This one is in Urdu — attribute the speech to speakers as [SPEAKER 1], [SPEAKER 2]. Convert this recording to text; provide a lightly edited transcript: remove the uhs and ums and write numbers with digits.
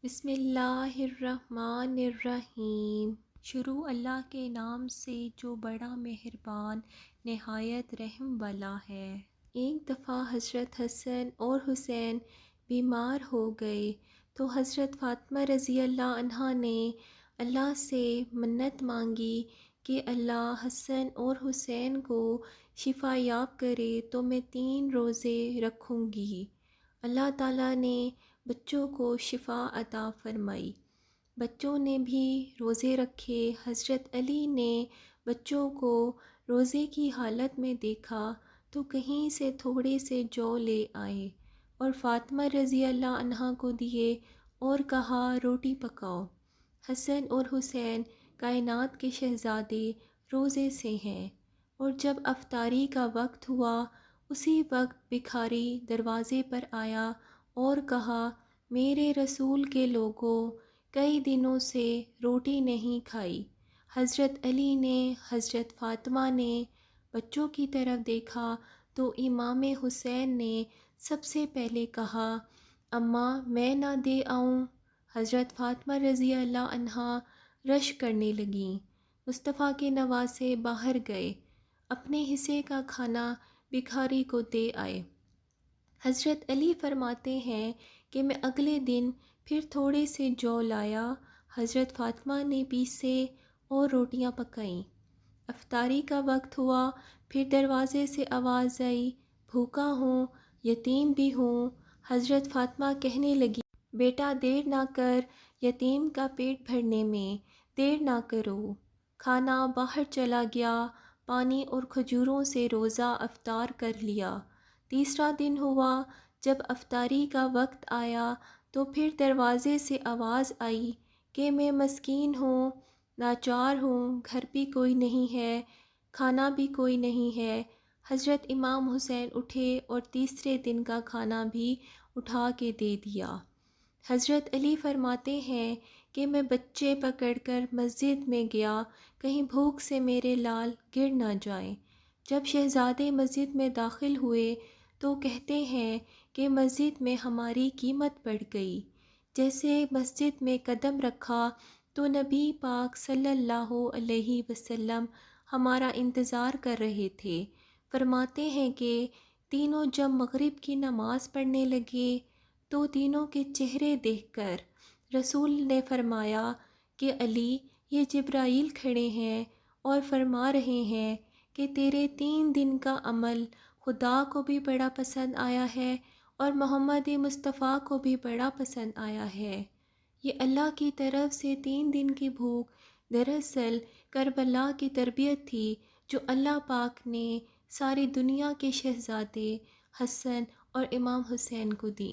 [SPEAKER 1] بسم اللہ الرحمن الرحیم۔ شروع اللہ کے نام سے جو بڑا مہربان نہایت رحم والا ہے۔ ایک دفعہ حضرت حسن اور حسین بیمار ہو گئے تو حضرت فاطمہ رضی اللہ عنہا نے اللہ سے منت مانگی کہ اللہ حسن اور حسین کو شفا یاب کرے تو میں 3 روزے رکھوں گی۔ اللہ تعالیٰ نے بچوں کو شفا عطا فرمائی۔ بچوں نے بھی روزے رکھے۔ حضرت علی نے بچوں کو روزے کی حالت میں دیکھا تو کہیں سے تھوڑے سے جو لے آئے اور فاطمہ رضی اللہ عنہا کو دیے اور کہا روٹی پکاؤ۔ حسن اور حسین کائنات کے شہزادے روزے سے ہیں، اور جب افطاری کا وقت ہوا اسی وقت بھکاری دروازے پر آیا اور کہا میرے رسول کے لوگوں، کئی دنوں سے روٹی نہیں کھائی۔ حضرت علی نے، حضرت فاطمہ نے بچوں کی طرف دیکھا تو امام حسین نے سب سے پہلے کہا اماں میں نہ دے آؤں؟ حضرت فاطمہ رضی اللہ عنہا رش کرنے لگیں۔ مصطفیٰ کے نواسے باہر گئے، اپنے حصے کا کھانا بھکاری کو دے آئے۔ حضرت علی فرماتے ہیں کہ میں اگلے دن پھر تھوڑے سے جو لایا، حضرت فاطمہ نے پیسے اور روٹیاں پکائیں۔ افطاری کا وقت ہوا، پھر دروازے سے آواز آئی بھوکا ہوں، یتیم بھی ہوں۔ حضرت فاطمہ کہنے لگی بیٹا دیر نہ کر، یتیم کا پیٹ بھرنے میں دیر نہ کرو۔ کھانا باہر چلا گیا، پانی اور کھجوروں سے روزہ افطار کر لیا۔ تیسرا دن ہوا، جب افطاری کا وقت آیا تو پھر دروازے سے آواز آئی کہ میں مسکین ہوں، لاچار ہوں، گھر بھی کوئی نہیں ہے، کھانا بھی کوئی نہیں ہے۔ حضرت امام حسین اٹھے اور تیسرے دن کا کھانا بھی اٹھا کے دے دیا۔ حضرت علی فرماتے ہیں کہ میں بچے پکڑ کر مسجد میں گیا، کہیں بھوک سے میرے لال گر نہ جائیں۔ جب شہزادے مسجد میں داخل ہوئے تو کہتے ہیں کہ مسجد میں ہماری قیمت بڑھ گئی۔ جیسے مسجد میں قدم رکھا تو نبی پاک صلی اللہ علیہ وسلم ہمارا انتظار کر رہے تھے۔ فرماتے ہیں کہ تینوں جب مغرب کی نماز پڑھنے لگے تو تینوں کے چہرے دیکھ کر رسول نے فرمایا کہ علی یہ جبرائیل کھڑے ہیں اور فرما رہے ہیں کہ تیرے 3 دن کا عمل خدا کو بھی بڑا پسند آیا ہے اور محمد مصطفیٰ کو بھی بڑا پسند آیا ہے۔ یہ اللہ کی طرف سے 3 دن کی بھوک دراصل کربلا کی تربیت تھی جو اللہ پاک نے ساری دنیا کے شہزادے حسن اور امام حسین کو دی۔